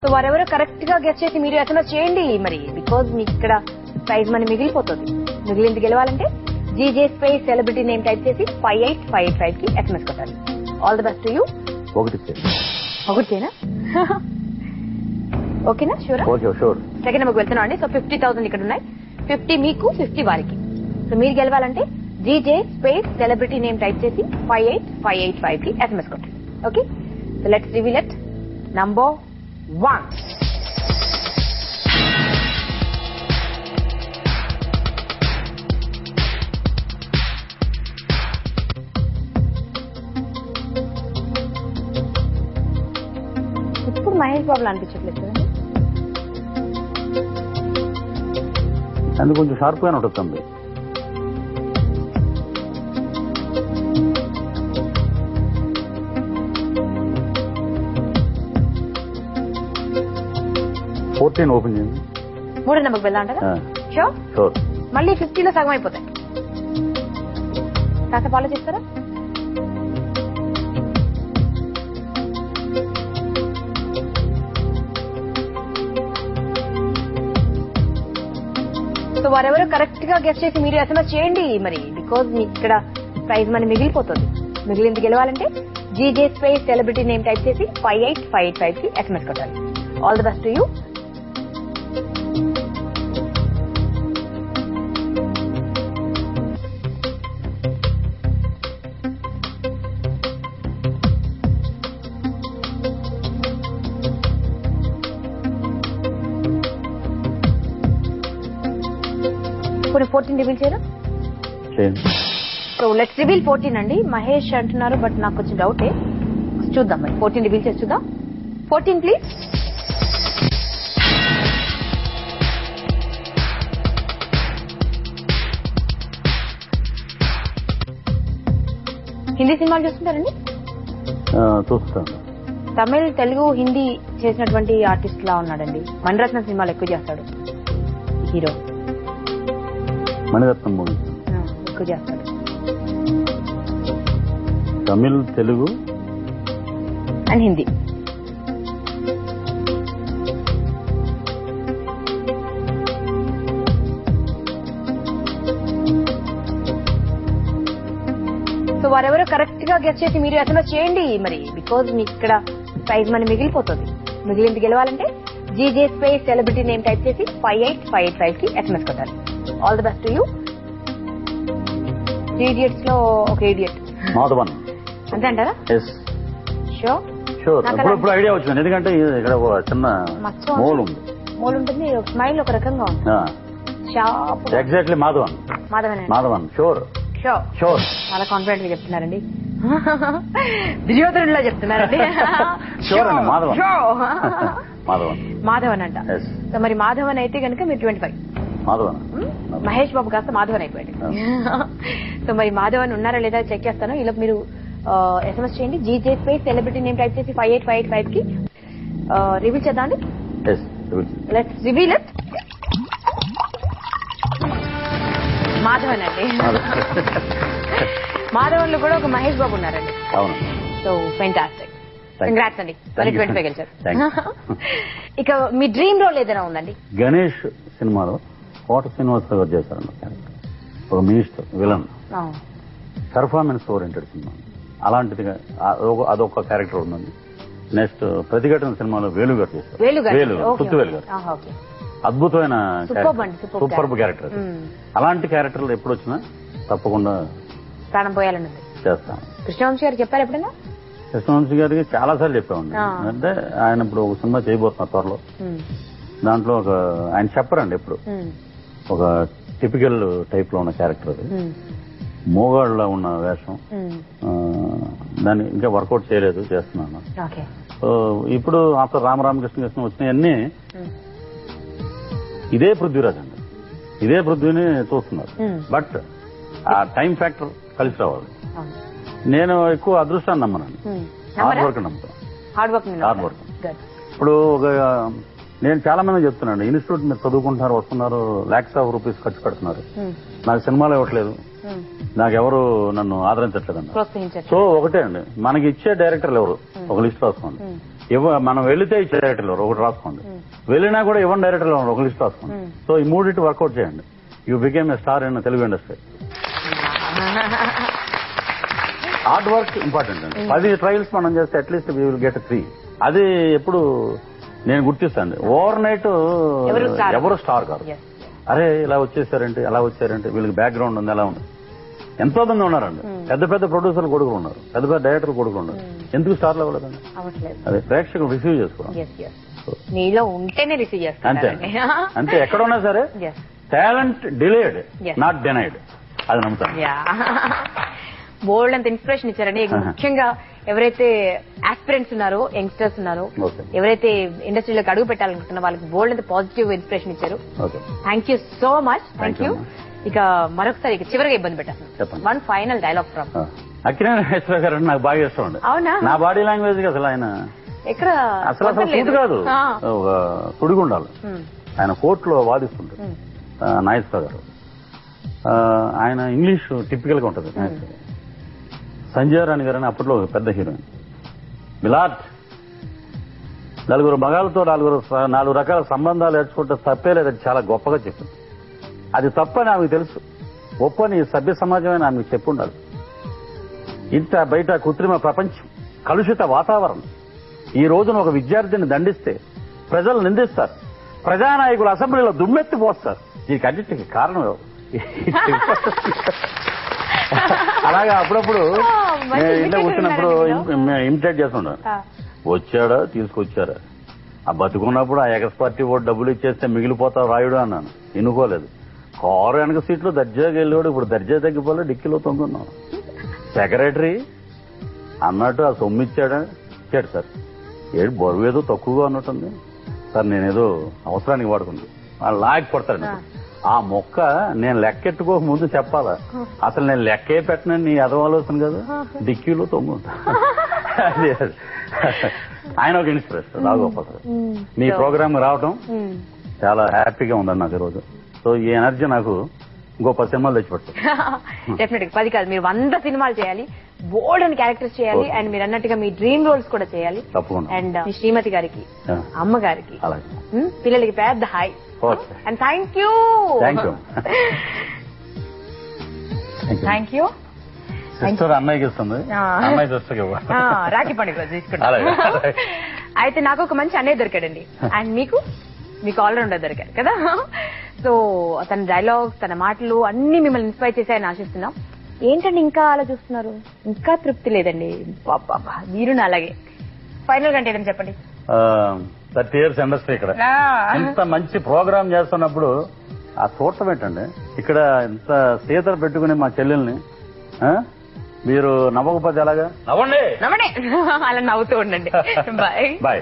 So వారెవరో correct గా guest చేసి మీరు ఎస్ఎంఎస్ చేయండి మరి, బికాజ్ మీకు ఇక్కడ ప్రైజ్ మనీ మిగిలిపోతుంది. మిగిలింది గెలవాలంటే GJ space celebrity name type చేసి 58585 కి ఎస్ఎంఎస్ కొట్టాలి. All the best to you. ఒకటినా ఓకేనా? షూర్ సెకండ్ నెంబర్కి వెళ్తున్నాం అండి. సో 50,000 ఇక్కడ ఉన్నాయి, 50 మీకు 50 వారికి. సో మీరు గెలవాలంటే GJ space celebrity name type చేసి 58585 కి ఎస్ఎంఎస్ కొట్టండి. Okay, so let's reveal it. Number 1. ఇప్పుడు మహేష్ బాబులు అనిపించట్లేదు కదండి, అది కొంచెం షార్ప్ గానే ఉంటుంది. ఓపెన్ చేయండి. 3 నెంబర్కి వెళ్దామంటారా? షూర్. మళ్ళీ 50లో సగం అయిపోతాయి. కాసేపు ఆలోచిస్తారా? సో వారెవరో కరెక్ట్ గా గెస్ట్ చేసి మీరు ఎస్ఎంఎస్ చేయండి మరి, బికాజ్ మీకు ఇక్కడ ప్రైజ్ మనీ మిగిలిపోతుంది. మిగిలింది గెలవాలంటే GJ space celebrity name type చేసి 58585 కి ఎస్ఎంఎస్ కొట్టాలి. All the best to you. ఇప్పుడు 14 రివీల్ చేయరా? సో లెట్స్ రివీల్ 14 అండి. మహేష్ అంటున్నారు, బట్ నాకు కొంచెం డౌటే. చూద్దాం మరి, 14 రివీల్ చేసి చూద్దాం. 14 ప్లీజ్. హిందీ సినిమాలు చూస్తుంటారండి? చూస్తాను. తమిళ్, తెలుగు, హిందీ చేసినటువంటి ఆర్టిస్ట్ లా ఉన్నాడండి. మణిరత్నం సినిమాలు ఎక్కువ చేస్తాడు హీరో. మణిరత్నం మూవీ ఎక్కువ చేస్తాడు. తమిళ్, తెలుగు అండ్ హిందీ. సో వారెవరో కరెక్ట్ గా గెస్ట్ చేసి మీరు ఎస్ఎంఎస్ చేయండి మరి, బికాజ్ మీకు ఇక్కడ ప్రైజ్ మనీ మిగిలిపోతుంది. మిగిలింది గెలవాలంటే GJ space celebrity name type చేసి 58585 కి ఎస్ఎంఎస్ కొట్టాలి. All the best to you. 3 idiots లో ఒక ఇడియట్ అంతే అంటారా? షూర్. ఇప్పుడు ఐడియా వచ్చింది, ఎందుకంటే ఇక్కడ ఒక చిన్న మోల్ ఉంది. మోల్ ఉంటుంది, ఒక స్మైల్ ఒక రకంగా ఉంది. ఎగ్జాక్ట్లీ మాధవన్. షూర్. చాలా కాన్ఫిడెంట్ గా చెప్తున్నారండి. దుర్యోధనులా చెప్తున్నారండి. మాధవన్ అంట. సో మరి మాధవన్ అయితే కనుక మీరు 25. మహేష్ బాబు కాస్త మాధవన్ అయిపోయాడు. సో మరి మాధవన్ ఉన్నారా లేదా చెక్ చేస్తాను. ఇలా మీరు ఎస్ఎంఎస్ చేయండి. GJ space celebrity name type చేసి 58585 కి రివీల్ చేద్దాం అండి. Let's reveal it. మాధవన్ అండి. మాధవన్ లో కూడా ఒక మహేష్ బాబు ఉన్నారండి. సో ఫెంటాస్టిక్, కంగ్రాట్స్ అండి. 25 గెలిచారు. ఇక మీ డ్రీమ్ రోల్ ఏదైనా ఉందండి? గణేష్ సినిమాలో కోట శ్రీనివాస్ గారు చేశారు, ఒక minister villain. Performance oriented cinema, అలాంటిదిగా అదొక క్యారెక్టర్ ఉందండి. నెక్స్ట్ ప్రతిఘటన సినిమాలో వేలు గారు చేశారు. పుత్తువేలు గారు అద్భుతమైన సూపర్ క్యారెక్టర్. అలాంటి క్యారెక్టర్లు ఎప్పుడు వచ్చినా తప్పకుండా ప్రాణం పోయాలని చేస్తాం. కృష్ణవంశీ గారు చెప్పారు ఎప్పుడైనా? కృష్ణవంశీ గారికి చాలా సార్లు చెప్పామండి. అంటే ఆయన ఇప్పుడు ఒక సినిమా చేయబోతున్నారు త్వరలో. దాంట్లో ఒక ఆయన చెప్పరండి ఎప్పుడు, ఒక టిపికల్ టైప్ లో ఉన్న క్యారెక్టర్ అది, మోగాళ్ళ ఉన్న వేషం. దాన్ని ఇంకా వర్కౌట్ చేయలేదు, చేస్తున్నాను. సో ఇప్పుడు ఆఫ్టర్ రామకృష్ణ వచ్చినాయన్నీ ఇదే పృథ్వీరాజ్ అండి, ఇదే పృథ్వీని చూస్తున్నారు. బట్ ఆ టైం ఫ్యాక్టర్ కలిసి రావాలి. నేను ఎక్కువ అదృష్టాన్ని నమ్మనండి, హార్డ్ వర్క్ నమ్ముతాను. Hard work. ఇప్పుడు ఒక నేను చాలా మంది చెప్తున్నాను, ఇన్స్టిట్యూట్ మీరు చదువుకుంటున్నారు, వస్తున్నారు, లాక్స్ ఆఫ్ రూపీస్ ఖర్చు పెడుతున్నారు, నాకు సినిమాలు ఇవ్వట్లేదు, నాకెవరు నన్ను ఆదరించట్లేదండి. సో ఒకటే అండి, మనకి ఇచ్చే డైరెక్టర్లు ఎవరు ఒక లిస్ట్ రాసుకోండి. మనం వెళితే ఇచ్చే డైరెక్టర్లు ఒకటి రాసుకోండి, వెళ్ళినా కూడా ఇవ్వండి డైరెక్టర్లు ఒక లిస్ట్ రాసుకోండి. సో ఈ మూడింటి వర్కౌట్ చేయండి. You became a star in Telugu industry. Hard work important అండి. 10 ట్రయల్స్ మనం చేస్తే అట్లీస్ట్ వీ విల్ గెట్ 3. అది ఎప్పుడు నేను గుర్తిస్తాను. ఓవర్ నైట్ ఎవరు స్టార్ కాదు. అరే ఇలా వచ్చేసారంటే అలా వచ్చారంటే వీళ్ళకి బ్యాక్గ్రౌండ్ ఉంది, ఎలా ఉంది. ఎంతో మంది ఉన్నారండి, పెద్ద పెద్ద ప్రొడ్యూసర్లు కొడుకులు ఉన్నారు, పెద్ద పెద్ద డైరెక్టర్లు కొడుకులు ఉన్నారు. ఎందుకు స్టార్లు అవ్వలేదండి? అదే ప్రేక్షకులు రిసీవ్ చేసుకోవడం. మీలో ఉంటేనే రిసీవ్ చేస్తారు. అంతే అంటే ఎక్కడ ఉన్నా సరే టాలెంట్ డిలేడ్ నాట్ డినైడ్, అది నమ్ముతాను. బోల్డ్ అంత ఇన్స్పిరేషన్ ఇచ్చారండి. ముఖ్యంగా ఎవరైతే ఆస్పిరెంట్స్ ఉన్నారో, యంగ్స్టర్స్ ఉన్నారో, ఎవరైతే ఇండస్ట్రీలోకి అడుగు పెట్టాలనుకుంటున్నా వాళ్ళకి బోల్డ్ అంత పాజిటివ్ ఇన్స్పిరేషన్ ఇచ్చారు. Thank you so much. Thank you. ఇక మరొకసారి ఇక చివరిగా ఇబ్బంది పెట్టాను. One final dialogue from Akkineni Nageswara Rao గారు. నాకు బాగా ఇష్టం అండి. అవునా? నా బాడీ లాంగ్వేజ్ అసలు ఆయన ఎక్కడ అసలు సూట్ కాదు, సుడిగుండాలి. ఆయన కోర్టులో వాదిస్తుంటారు నాగేశ్వరరావు గారు. ఆయన ఇంగ్లీష్ టిపికల్ గా ఉంటుంది. సంజయ్ రాణి గారు అని అప్పట్లో పెద్ద హీరోయిన్. మిలాట్ 4 మగాళ్ళతో 4 రకాల సంబంధాలు ఏర్చుకుంటే తప్పే లేదని చాలా గొప్పగా చెప్పింది. అది తప్పని ఆమెకు తెలుసు, ఒప్పని సభ్య సమాజమైన ఆమెకు చెప్పుండాలి. ఇంత బయట కృత్రిమ ప్రపంచం, కలుషిత వాతావరణం. ఈ రోజున ఒక విద్యార్థిని దండిస్తే ప్రజలు నిందిస్తారు, ప్రజానాయకులు అసెంబ్లీలో దుమ్మెత్తి పోస్తారు. దీనికి అన్నిటికీ కారణం అలాగా అప్పుడప్పుడు ఇంట్లో కూర్చున్నప్పుడు ఇమిటేట్ చేస్తుంటాను. వచ్చాడా తీసుకొచ్చారా, ఆ బతుకున్నప్పుడు ఆ ఎగస్ పార్టీ ఓటు డబ్బులు ఇచ్చేస్తే మిగిలిపోతావు రాయుడు అన్నాను. ఎన్నుకోలేదు. కారు వెనక సీట్లు దర్జాగా వెళ్ళాడు. ఇప్పుడు దర్జా తగ్గిపోలే, డిక్కీలో తొంగున్నాం. సెక్రటరీ అన్నట్టు ఆ సొమ్ము ఇచ్చాడు సార్. ఏడు బరువు ఏదో తక్కువగా ఉన్నట్టుంది సార్, నేనేదో అవసరానికి వాడుకున్నాను. వాళ్ళు లాగి కొడతాడు. ఆ మొక్క నేను లెక్కెట్టుకోక ముందు చెప్పాలా, అసలు నేను లెక్కే పెట్టనని నీ అదవాలోచన కదా, డిక్కీలో తొంగుంటా. ఆయన ఒక ఇన్స్పిరేషన్ రాఘగోపాల్. మీ ప్రోగ్రామ్ రావటం చాలా హ్యాపీగా ఉందండి నాకు ఈరోజు. సో ఈ ఎనర్జీ నాకు ఇంకో 10 సినిమాలు తెచ్చిపెట్టారు. డెఫినెట్ గా 10 కాదు, మీరు 100 సినిమాలు చేయాలి, బోల్డ్ అని క్యారెక్టర్స్ చేయాలి, అండ్ మీరు అన్నట్టుగా మీ డ్రీమ్ రోల్స్ కూడా చేయాలి. తప్పకుండా. అండ్ మీ శ్రీమతి గారికి, అమ్మగారికి, పిల్లలకి పెద్ద hi. And thank you. Thank you. Sister అన్నయ్యకి ఇస్తుంది, అమ్మాయి సిస్టర్కి రాఖీ పండుగ తీసుకుంటా. అయితే నాకు ఒక మంచి అన్నయ్య దొరికాడండి, అండ్ మీకు ఆల్రౌండర్ దొరికారు కదా. సో తన డైలాగ్స్, తన మాటలు అన్ని మిమ్మల్ని ఇన్స్పైర్ చేశాయని ఆశిస్తున్నాం. ఏంటండి ఇంకా అలా చూస్తున్నారు? ఇంకా తృప్తి లేదండి. మీరు అలాగే ఫైనల్ గా అంటే చెప్పండి. 30 years ఇండస్ట్రీ ఇక్కడ ఇంత మంచి ప్రోగ్రామ్ చేస్తున్నప్పుడు ఆ చూడటం ఏంటండి. ఇక్కడ ఇంత సీతలు పెట్టుకుని మా చెల్లెల్ని మీరు నవ్వకపోతే ఎలాగా? నవ్వండి. అలా నవ్వుతూ ఉండండి. బాయ్.